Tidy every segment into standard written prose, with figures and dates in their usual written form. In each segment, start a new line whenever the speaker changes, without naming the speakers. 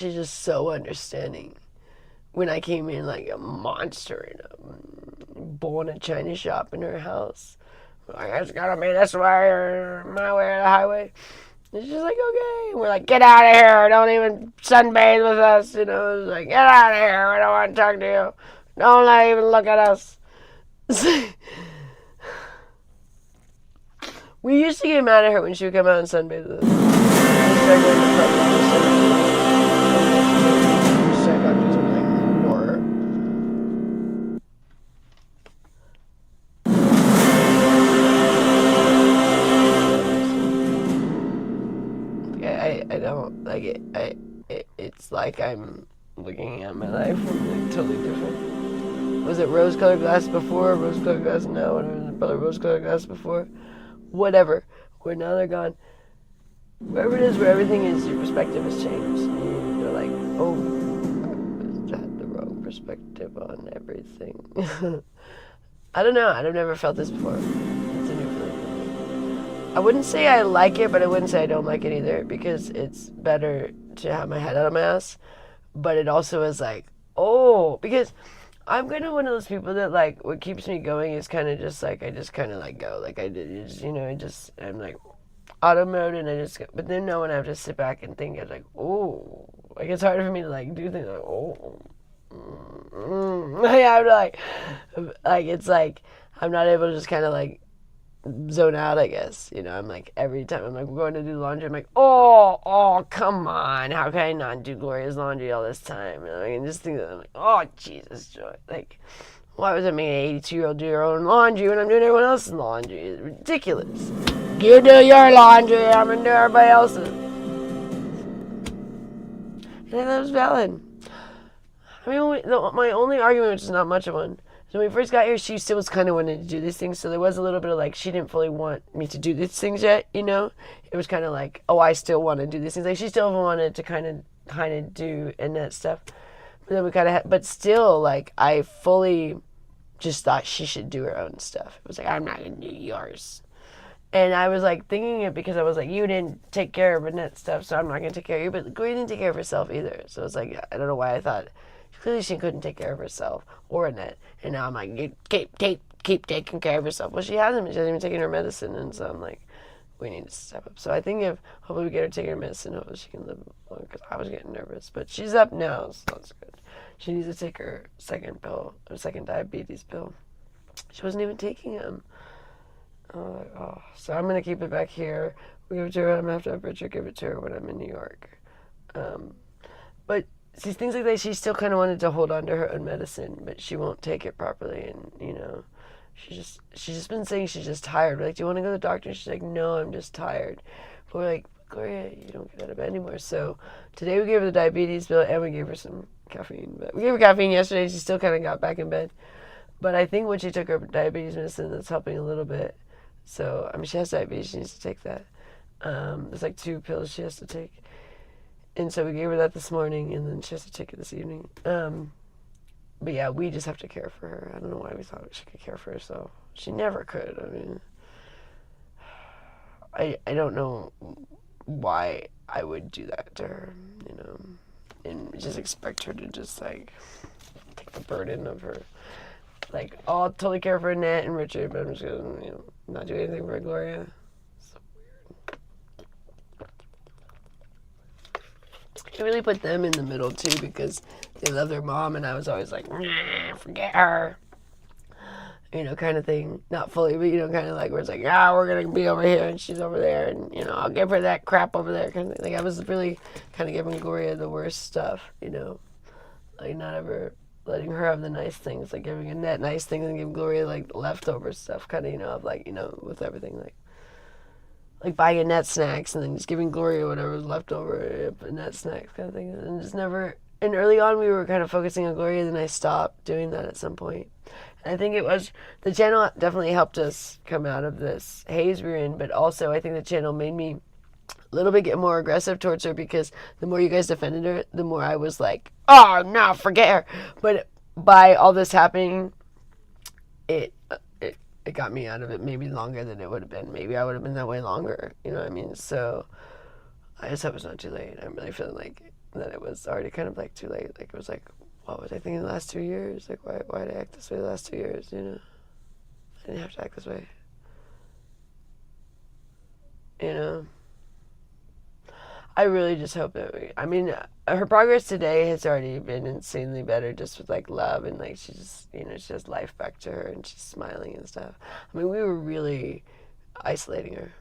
She's just so understanding. When I came in like a monster in a bull in a China shop in her house, like, it's gotta be this way or my way or the highway. And she's like, okay. And we're like, get out of here. Don't even sunbathe with us. You know, it's like, get out of here. We don't want to talk to you. Don't even look at us. We used to get mad at her when she would come out and sunbathe with us. I don't like it. It's like I'm looking at my life from like totally different. Was it rose-colored glass before? Rose-colored glass now? Whatever. Rose-colored glass before? Whatever. Where now they're gone. Wherever it is, where everything is, your perspective has changed. You're like, oh, I had the wrong perspective on everything. I don't know. I've never felt this before. It's a new feeling. I wouldn't say I like it, but I wouldn't say I don't like it either, because it's better to have my head out of my ass. But it also is like, oh, because I'm kind of one of those people that, like, what keeps me going is kind of just like, I just kind of like go, like I did, just, I'm like auto mode, and I just go. But then no, when I have to sit back and think, it's like, oh, like it's harder for me to like do things like, oh, yeah, I'm like it's like I'm not able to just kind of like zone out, I guess. I'm like, every time I'm like, we're going to do laundry, I'm like, oh, come on, how can I not do Gloria's laundry all this time? And I can just think that I'm like, oh, Jesus, joy. Like, why was I making an 82-year-old do her own laundry when I'm doing everyone else's laundry? It's ridiculous. You do your laundry, I'm gonna do everybody else's. And that was valid. I mean, my only argument, which is not much of one, so when we first got here, she still was kind of wanting to do these things. So there was a little bit of like, she didn't fully want me to do these things yet, It was kind of like, oh, I still want to do these things. Like, she still wanted to kind of do Annette stuff. But then we kind of but still, like, I fully just thought she should do her own stuff. It was like, I'm not going to do yours. And I was like thinking it because I was like, you didn't take care of Annette stuff, so I'm not going to take care of you. But Gloria didn't take care of herself either. So it's like, I don't know why I thought, clearly she couldn't take care of herself or Annette. And now I'm like, you keep taking care of herself. Well, she hasn't. She hasn't even taken her medicine. And so I'm like, we need to step up. So I think if hopefully we get her taking her medicine, hopefully she can live longer, because I was getting nervous. But she's up now, so that's good. She needs to take her second diabetes pill. She wasn't even taking them. So I'm going to keep it back here. We give it to her. I'm going to have to have Richard give it to her when I'm in New York. But see, things like that, she still kind of wanted to hold on to her own medicine, but she won't take it properly. And, she's just been saying she's just tired. We're like, do you want to go to the doctor? And she's like, no, I'm just tired. But we're like, Gloria, you don't get out of bed anymore. So today we gave her the diabetes pill, and we gave her some caffeine. But we gave her caffeine yesterday. She still kind of got back in bed. But I think when she took her diabetes medicine, that's helping a little bit. So, I mean, she has diabetes. She needs to take that. There's like 2 pills she has to take. And so we gave her that this morning, and then she has to take it this evening. But yeah, we just have to care for her. I don't know why we thought she could care for herself. She never could. I mean, I don't know why I would do that to her, and just expect her to just like take the burden of her. Like, I'll totally care for Annette and Richard, but I'm just gonna, not do anything for Gloria. So weird. I really put them in the middle too, because they love their mom, and I was always like, nah, forget her. Kind of thing. Not fully, but kind of like where it's like, we're gonna be over here and she's over there, and I'll give her that crap over there, kind of thing. Like, I was really kind of giving Gloria the worst stuff, like not ever letting her have the nice things, like giving Annette nice things and giving Gloria like leftover stuff, kind of, of like, with everything, like buying Annette snacks and then just giving Gloria whatever was left over, Annette snacks, kind of thing, and just never. And early on we were kind of focusing on Gloria, then I stopped doing that at some point. And I think it was, the channel definitely helped us come out of this haze we were in, but also I think the channel made me a little bit get more aggressive towards her, because the more you guys defended her, the more I was like, oh, no, forget her. But by all this happening, it got me out of it maybe longer than it would have been. Maybe I would have been that way longer, you know what I mean? So I just hope it's not too late. I'm really feeling like that it was already kind of like too late. Like it was like, what was I thinking the last 2 years? Like why did I act this way the last 2 years? You know, I didn't have to act this way. You know, I really just hope that her progress today has already been insanely better, just with like love and like she has life back to her and she's smiling and stuff. I mean, we were really isolating her.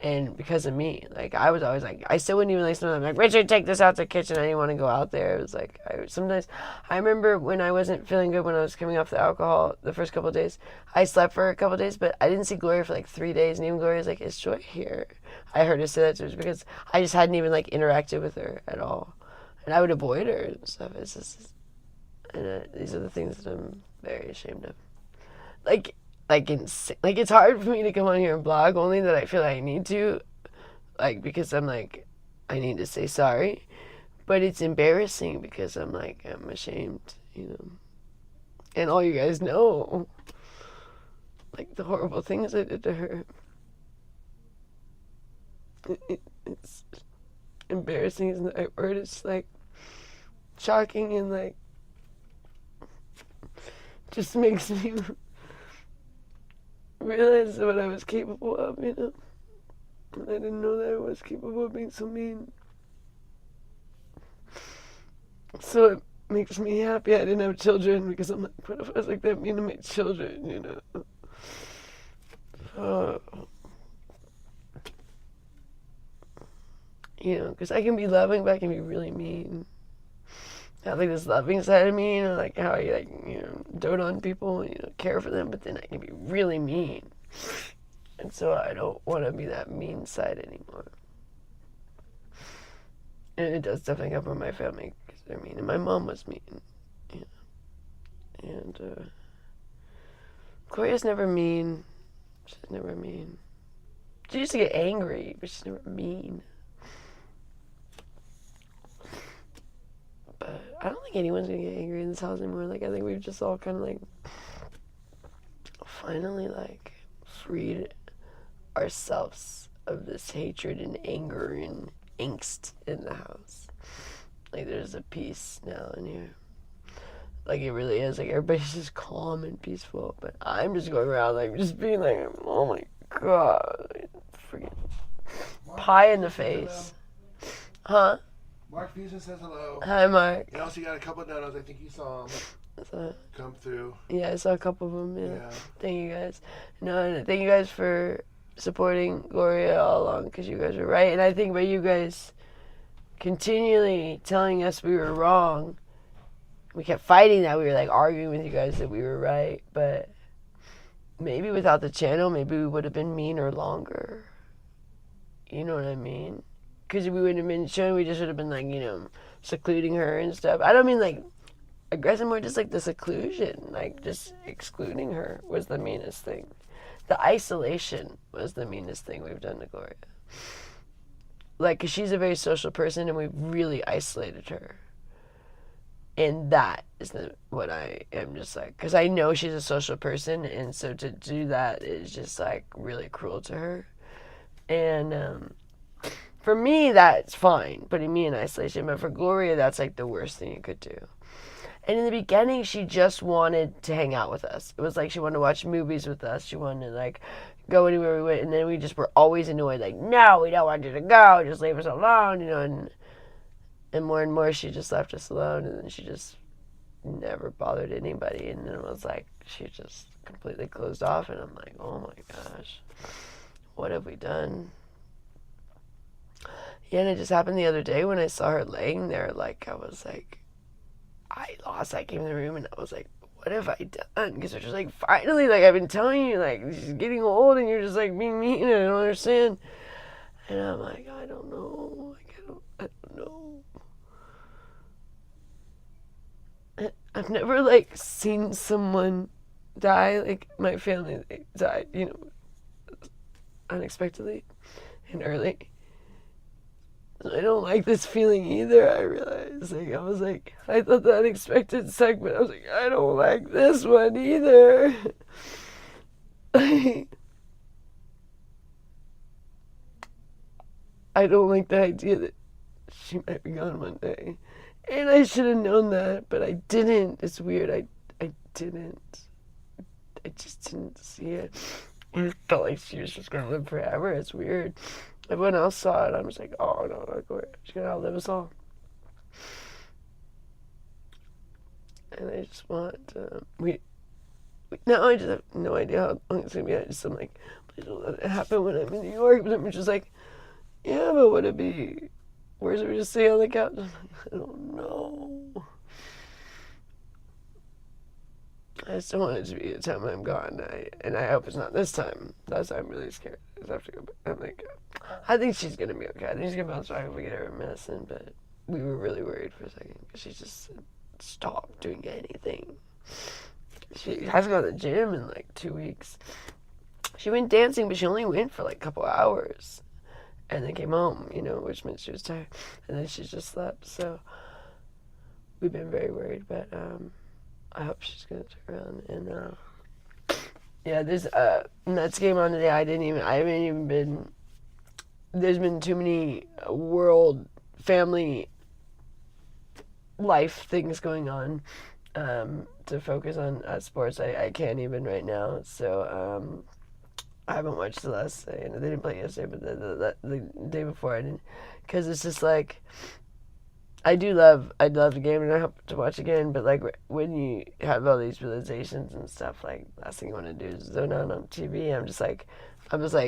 And because of me, like, I was always like, I still wouldn't even like, sometimes I'm like, Richard, take this out to the kitchen. I didn't want to go out there. It was like, I remember when I wasn't feeling good when I was coming off the alcohol the first couple of days, I slept for a couple of days, but I didn't see Gloria for like 3 days. And even Gloria's like, is Joy here? I heard her say that to her because I just hadn't even like interacted with her at all. And I would avoid her and stuff. It's just, and these are the things that I'm very ashamed of. Like it's hard for me to come on here and blog, only that I feel like I need to, like, because I'm like, I need to say sorry, but it's embarrassing because I'm like, I'm ashamed, you know, and all you guys know, like, the horrible things I did to her. It's embarrassing isn't the right word. It's like shocking and like just makes me realize what I was capable of, you know. And I didn't know that I was capable of being so mean. So it makes me happy I didn't have children, because I'm like, what if I was like that mean to my children, you know? You know, because I can be loving, but I can be really mean. I have like this loving side of me, you know, like how I like, you know, dote on people, you know, care for them, but then I can be really mean. And so I don't want to be that mean side anymore. And it does definitely come from my family, because they're mean. And my mom was mean, you know. And Gloria's never mean. She's never mean. She used to get angry, but she's never mean. But I don't think anyone's gonna get angry in this house anymore. Like, I think we've just all kind of like finally like freed ourselves of this hatred and anger and angst in the house. Like, there's a peace now in here. Like, it really is. Like, everybody's just calm and peaceful. But I'm just going around like just being like, oh my god, freaking pie in the face. Huh?
Mark Fusion says hello.
Hi, Mark.
And also, you got a couple of donuts. I think you saw them come through.
Yeah, I saw a couple of them. Yeah. Thank you guys. No, and thank you guys for supporting Gloria all along, because you guys were right. And I think by you guys continually telling us we were wrong, we kept fighting that. We were like arguing with you guys that we were right. But maybe without the channel, maybe we would have been meaner longer. You know what I mean? Because we wouldn't have been shown, we just would have been like, you know, secluding her and stuff. I don't mean like aggressive, more just like the seclusion, like just excluding her was the meanest thing. The isolation was the meanest thing we've done to Gloria. Like, because she's a very social person and we've really isolated her. And that is what I am just like, because I know she's a social person, and so to do that is just like really cruel to her. And, for me, that's fine, putting me in isolation. But for Gloria, that's like the worst thing you could do. And in the beginning, she just wanted to hang out with us. It was like she wanted to watch movies with us. She wanted to like go anywhere we went. And then we just were always annoyed. Like, no, we don't want you to go. Just leave us alone, you know. And more, she just left us alone. And then she just never bothered anybody. And then it was like she just completely closed off. And I'm like, oh my gosh, what have we done? Yeah, and it just happened the other day when I saw her laying there. Like, I was like, I came in the room and I was like, what have I done? Because they're just like, finally, like, I've been telling you, like, she's getting old and you're just like being mean and I don't understand. And I'm like, I don't know. Like, I don't know. I've never, like, seen someone die. Like, my family, they died, you know, unexpectedly and early. I don't like this feeling either, I realized. Like, I was like, I thought the unexpected segment, I was like, I don't like this one either. I don't like the idea that she might be gone one day. And I should have known that, but I didn't. It's weird. I didn't. I just didn't see it. I felt like she was just going to live forever. It's weird. Everyone else saw it. I was like, oh, no, not Gloria. She's going to outlive us all. And I just want, now I just have no idea how long it's going to be. I'm like, please don't let it happen when I'm in New York. But I'm just like, yeah, but would it be worse if we just stay on the couch? I don't know. I just don't want it to be the time I'm gone. And I hope it's not this time. That's why I'm really scared. I have to go back. I'm like, I think she's going to be okay. I think she's going to bounce back if we get her medicine. But we were really worried for a second because she just stopped doing anything. She hasn't gone to the gym in like 2 weeks. She went dancing, but she only went for like a couple hours. And then came home, which meant she was tired. And then she just slept. So we've been very worried. But I hope she's going to turn around. And yeah, there's a Mets game on today. I haven't even been. There's been too many world family life things going on to focus on sports. I can't even right now. So I haven't watched the last day. They didn't play yesterday, but the day before I didn't, because it's just like I'd love the game and I hope to watch again. But like when you have all these realizations and stuff, like last thing you want to do is zone out on TV. I'm just like